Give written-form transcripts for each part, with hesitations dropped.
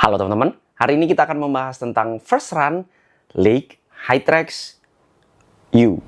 Halo teman-teman, hari ini kita akan membahas tentang First Run League Hytrax U.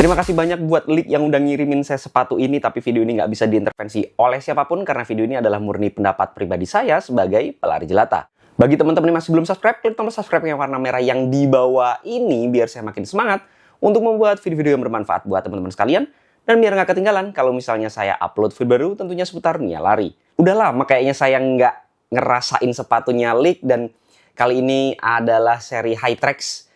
Terima kasih banyak buat League yang udah ngirimin saya sepatu ini, tapi video ini nggak bisa diintervensi oleh siapapun karena video ini adalah murni pendapat pribadi saya sebagai pelari jelata. Bagi teman-teman yang masih belum subscribe, klik tombol subscribe yang warna merah yang di bawah ini biar saya makin semangat untuk membuat video-video yang bermanfaat buat teman-teman sekalian dan biar nggak ketinggalan kalau misalnya saya upload video baru tentunya seputar Nia lari. Udah lama kayaknya saya nggak ngerasain sepatunya League dan kali ini adalah seri Hytrax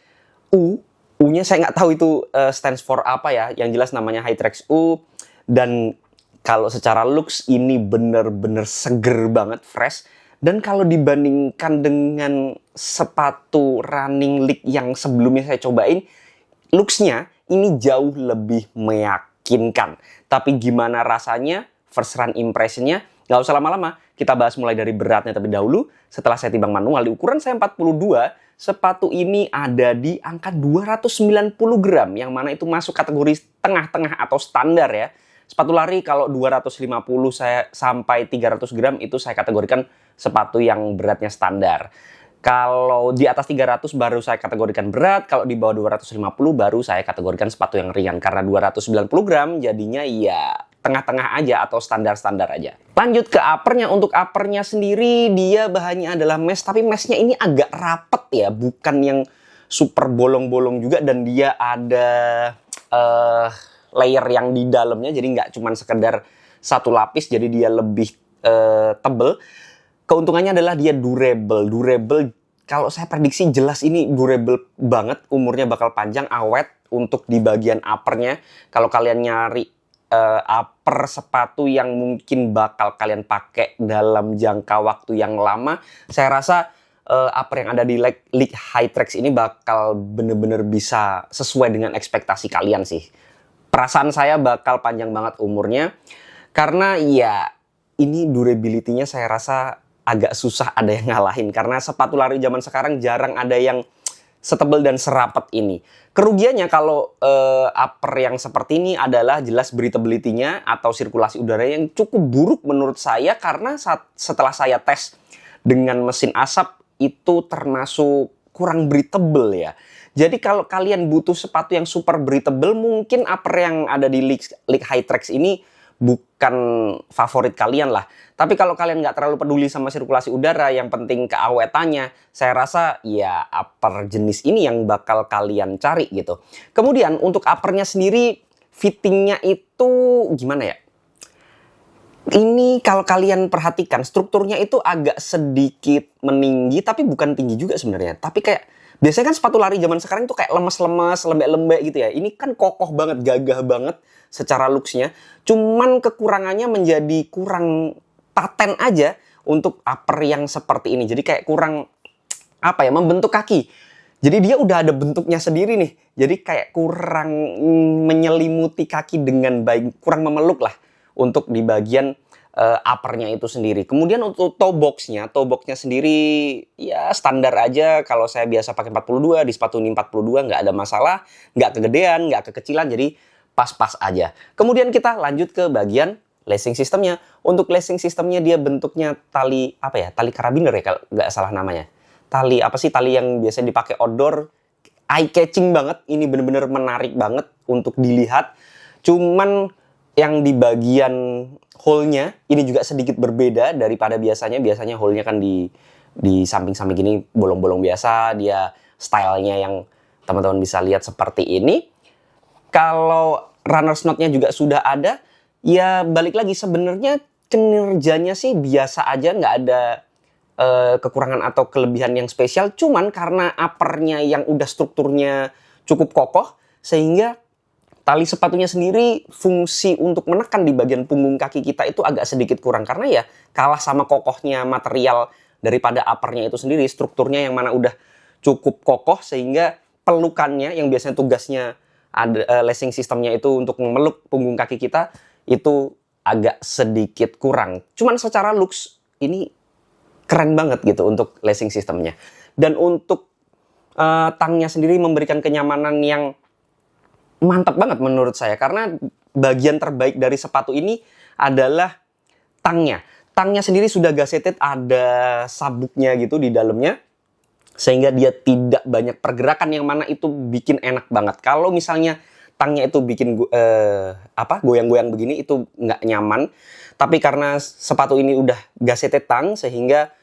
U. U-nya saya nggak tahu itu stands for apa ya, yang jelas namanya Hytrax U. Dan kalau secara looks ini bener-bener seger banget, fresh. Dan kalau dibandingkan dengan sepatu running League yang sebelumnya saya cobain, looks-nya ini jauh lebih meyakinkan. Tapi gimana rasanya, first run impression-nya, nggak usah lama-lama. Kita bahas mulai dari beratnya terlebih dahulu. Setelah saya timbang manual, di ukuran saya 42, sepatu ini ada di angka 290 gram, yang mana itu masuk kategori tengah-tengah atau standar ya. Sepatu lari kalau 250 saya sampai 300 gram itu saya kategorikan sepatu yang beratnya standar. Kalau di atas 300 baru saya kategorikan berat, kalau di bawah 250 baru saya kategorikan sepatu yang ringan. Karena 290 gram jadinya ya tengah-tengah aja atau standar-standar aja. Lanjut ke uppernya. Untuk uppernya sendiri dia bahannya adalah mesh, tapi meshnya ini agak rapet ya, bukan yang super bolong-bolong juga, dan dia ada layer yang di dalamnya, jadi nggak cuma sekedar satu lapis, jadi dia lebih tebel. Keuntungannya adalah dia durable. Kalau saya prediksi jelas ini durable banget, umurnya bakal panjang, awet. Untuk di bagian uppernya, kalau kalian nyari upper sepatu yang mungkin bakal kalian pakai dalam jangka waktu yang lama, saya rasa upper yang ada di League Hytrax ini bakal bener-bener bisa sesuai dengan ekspektasi kalian sih. Perasaan saya bakal panjang banget umurnya, karena ya ini durability-nya saya rasa agak susah ada yang ngalahin, karena sepatu lari zaman sekarang jarang ada yang setebal dan serapet ini. Kerugiannya kalau upper yang seperti ini adalah jelas breathability-nya atau sirkulasi udara yang cukup buruk menurut saya, karena setelah saya tes dengan mesin asap itu termasuk kurang breathable ya. Jadi kalau kalian butuh sepatu yang super breathable, mungkin upper yang ada di League Hytrax ini bukan favorit kalian lah. Tapi kalau kalian nggak terlalu peduli sama sirkulasi udara, yang penting keawetannya, saya rasa ya upper jenis ini yang bakal kalian cari gitu. Kemudian untuk uppernya sendiri, fittingnya itu gimana ya? Ini kalau kalian perhatikan, strukturnya itu agak sedikit meninggi, tapi bukan tinggi juga sebenarnya. Tapi kayak biasanya kan sepatu lari zaman sekarang tuh kayak lemes-lemes, lembek-lembek gitu ya. Ini kan kokoh banget, gagah banget secara looks-nya. Cuman kekurangannya menjadi kurang paten aja untuk upper yang seperti ini. Jadi kayak kurang, apa ya, membentuk kaki. Jadi dia udah ada bentuknya sendiri nih. Jadi kayak kurang menyelimuti kaki dengan baik, kurang memeluk lah untuk di bagian uppernya itu sendiri. Kemudian untuk toe boxnya sendiri ya standar aja. Kalau saya biasa pakai 42, di sepatu ini 42 nggak ada masalah, nggak kegedean, nggak kekecilan, jadi pas-pas aja. Kemudian kita lanjut ke bagian lacing sistemnya. Untuk lacing sistemnya dia bentuknya tali apa ya? Tali karabiner ya kalau nggak salah namanya. Tali apa sih? Tali yang biasanya dipakai outdoor. Eye catching banget. Ini bener-bener menarik banget untuk dilihat. Cuman yang di bagian hole-nya ini juga sedikit berbeda daripada biasanya. Biasanya hole-nya kan di samping-samping gini bolong-bolong biasa. Dia stylenya yang teman-teman bisa lihat seperti ini. Kalau runners note-nya juga sudah ada, ya balik lagi sebenarnya kinerjanya sih biasa aja, nggak ada kekurangan atau kelebihan yang spesial. Cuman karena uppernya yang udah strukturnya cukup kokoh, sehingga tali sepatunya sendiri fungsi untuk menekan di bagian punggung kaki kita itu agak sedikit kurang. Karena ya kalah sama kokohnya material daripada uppernya itu sendiri. Strukturnya yang mana udah cukup kokoh, sehingga pelukannya yang biasanya tugasnya ada lacing sistemnya itu untuk memeluk punggung kaki kita itu agak sedikit kurang. Cuman secara looks ini keren banget gitu untuk lacing sistemnya. Dan untuk tangnya sendiri memberikan kenyamanan yang mantap banget menurut saya, karena bagian terbaik dari sepatu ini adalah tangnya. Tangnya sendiri sudah gazetted, ada sabuknya gitu di dalamnya, sehingga dia tidak banyak pergerakan yang mana itu bikin enak banget. Kalau misalnya tangnya itu bikin goyang-goyang begini itu nggak nyaman. Tapi karena sepatu ini udah gazetted tang, sehingga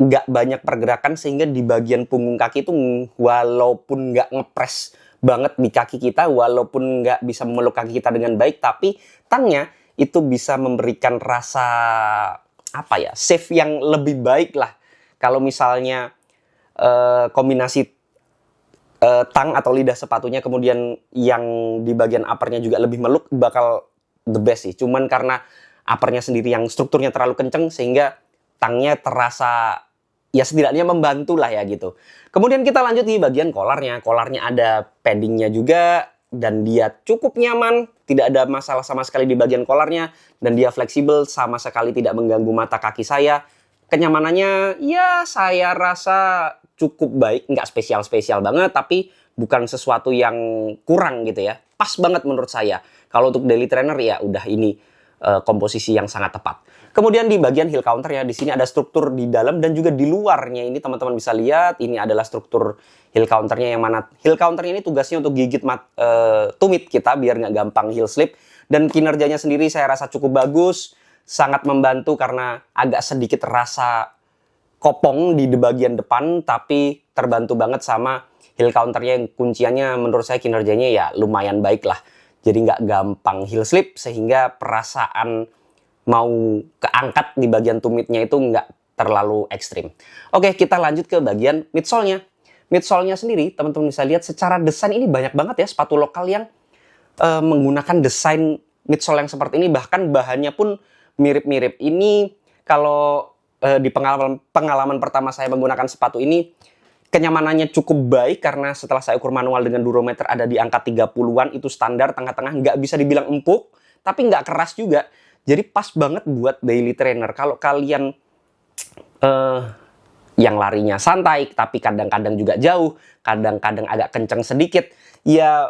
nggak banyak pergerakan, sehingga di bagian punggung kaki itu walaupun nggak ngepres banget di kaki kita, walaupun nggak bisa memeluk kaki kita dengan baik, tapi tangnya itu bisa memberikan rasa safe yang lebih baik lah. Kalau misalnya kombinasi tang atau lidah sepatunya kemudian yang di bagian uppernya juga lebih meluk, bakal the best sih. Cuman karena uppernya sendiri yang strukturnya terlalu kenceng, sehingga tangnya terasa ya setidaknya membantu lah ya gitu. Kemudian kita lanjut di bagian kolarnya. Kolarnya ada paddingnya juga, dan dia cukup nyaman, tidak ada masalah sama sekali di bagian kolarnya, dan dia fleksibel, sama sekali tidak mengganggu mata kaki saya. Kenyamanannya ya saya rasa cukup baik, nggak spesial-spesial banget, tapi bukan sesuatu yang kurang gitu ya. Pas banget menurut saya. Kalau untuk daily trainer ya udah ini komposisi yang sangat tepat. Kemudian di bagian heel counter ya, di sini ada struktur di dalam dan juga di luarnya. Ini teman-teman bisa lihat, ini adalah struktur heel counternya, yang mana heel counternya ini tugasnya untuk gigit tumit kita biar nggak gampang heel slip. Dan kinerjanya sendiri saya rasa cukup bagus, sangat membantu karena agak sedikit rasa kopong di bagian depan, tapi terbantu banget sama heel counternya yang kunciannya menurut saya kinerjanya ya lumayan baik lah. Jadi nggak gampang heel slip, sehingga perasaan mau keangkat di bagian tumitnya itu nggak terlalu ekstrim. Oke, kita lanjut ke bagian midsole-nya. Midsole-nya sendiri, teman-teman bisa lihat secara desain ini banyak banget ya sepatu lokal yang menggunakan desain midsole yang seperti ini. Bahkan bahannya pun mirip-mirip. Ini kalau di pengalaman pertama saya menggunakan sepatu ini, kenyamanannya cukup baik karena setelah saya ukur manual dengan durometer ada di angka 30-an, itu standar, tengah-tengah, nggak bisa dibilang empuk, tapi nggak keras juga. Jadi pas banget buat daily trainer. Kalau kalian yang larinya santai, tapi kadang-kadang juga jauh, kadang-kadang agak kenceng sedikit, ya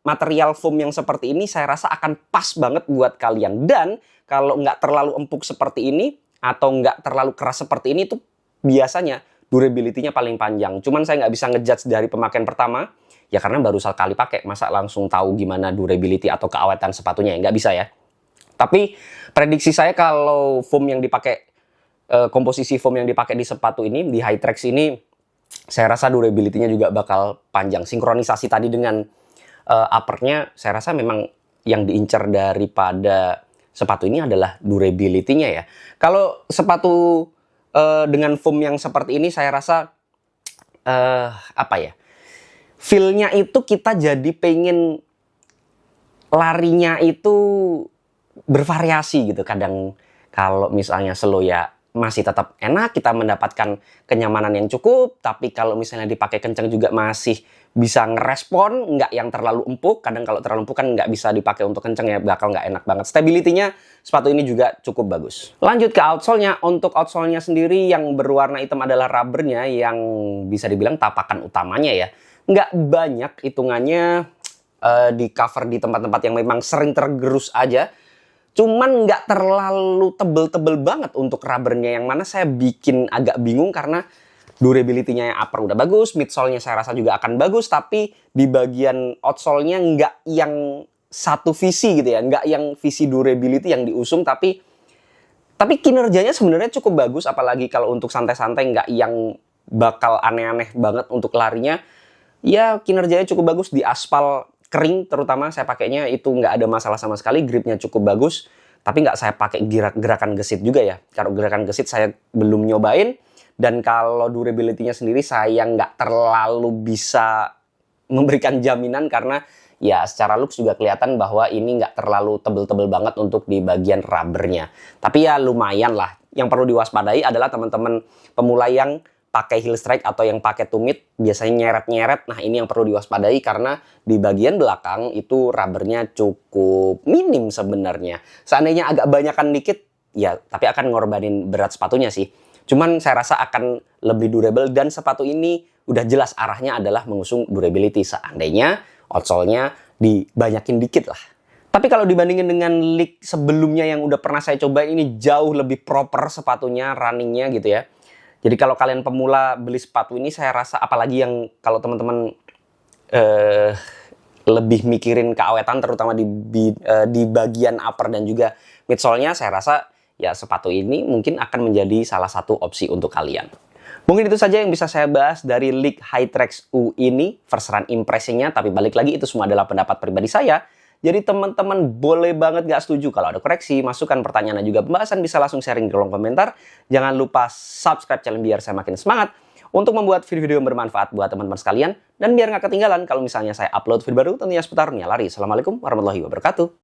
material foam yang seperti ini saya rasa akan pas banget buat kalian. Dan kalau nggak terlalu empuk seperti ini, atau nggak terlalu keras seperti ini, tuh biasanya durability-nya paling panjang. Cuman saya nggak bisa ngejudge dari pemakaian pertama, ya karena baru sekali pakai, masa langsung tahu gimana durability atau keawetan sepatunya, ya nggak bisa ya. Tapi prediksi saya kalau foam yang dipakai, komposisi foam yang dipakai di sepatu ini, di Hytrax ini, saya rasa durability-nya juga bakal panjang. Sinkronisasi tadi dengan uppernya, saya rasa memang yang diincar daripada sepatu ini adalah durability-nya ya. Kalau sepatu dengan foam yang seperti ini, saya rasa feel-nya itu kita jadi pengen larinya itu bervariasi gitu. Kadang kalau misalnya slow ya masih tetap enak, kita mendapatkan kenyamanan yang cukup. Tapi kalau misalnya dipakai kencang juga masih bisa ngerespon, nggak yang terlalu empuk. Kadang kalau terlalu empuk kan nggak bisa dipakai untuk kencang ya, bakal nggak enak banget. Stability-nya sepatu ini juga cukup bagus. Lanjut ke outsole-nya. Untuk outsole-nya sendiri yang berwarna hitam adalah rubbernya yang bisa dibilang tapakan utamanya ya. Nggak banyak hitungannya, di cover di tempat-tempat yang memang sering tergerus aja. Cuman nggak terlalu tebel-tebel banget untuk rubbernya, yang mana saya bikin agak bingung karena durability-nya yang upper udah bagus, midsole-nya saya rasa juga akan bagus, tapi di bagian outsole-nya nggak yang satu visi gitu ya, nggak yang visi durability yang diusung, tapi kinerjanya sebenarnya cukup bagus, apalagi kalau untuk santai-santai, nggak yang bakal aneh-aneh banget untuk larinya. Ya, kinerjanya cukup bagus di aspal kering, terutama saya pakainya itu nggak ada masalah sama sekali, gripnya cukup bagus. Tapi nggak saya pakai gerakan gesit juga ya. Kalau gerakan gesit saya belum nyobain. Dan kalau durability-nya sendiri saya nggak terlalu bisa memberikan jaminan karena ya secara looks juga kelihatan bahwa ini nggak terlalu tebel-tebel banget untuk di bagian rubbernya. Tapi ya lumayan lah. Yang perlu diwaspadai adalah teman-teman pemula yang pakai heel strike atau yang pakai tumit biasanya nyeret-nyeret. Nah, ini yang perlu diwaspadai karena di bagian belakang itu rubbernya cukup minim sebenarnya. Seandainya agak banyakan dikit, ya tapi akan ngorbanin berat sepatunya sih. Cuman saya rasa akan lebih durable dan sepatu ini udah jelas arahnya adalah mengusung durability. Seandainya outsole-nya dibanyakin dikit lah. Tapi kalau dibandingin dengan league sebelumnya yang udah pernah saya coba, ini jauh lebih proper sepatunya, runningnya gitu ya. Jadi kalau kalian pemula beli sepatu ini, saya rasa apalagi yang kalau teman-teman lebih mikirin keawetan terutama di bagian upper dan juga midsole-nya, saya rasa ya sepatu ini mungkin akan menjadi salah satu opsi untuk kalian. Mungkin itu saja yang bisa saya bahas dari League Hytrax U ini, first run impressing-nya, tapi balik lagi itu semua adalah pendapat pribadi saya. Jadi teman-teman boleh banget gak setuju. Kalau ada koreksi, masukan, pertanyaan, dan juga pembahasan bisa langsung sharing di kolom komentar. Jangan lupa subscribe channel biar saya makin semangat untuk membuat video-video yang bermanfaat buat teman-teman sekalian. Dan biar gak ketinggalan kalau misalnya saya upload video baru tentunya seputar dunia lari. Assalamualaikum warahmatullahi wabarakatuh.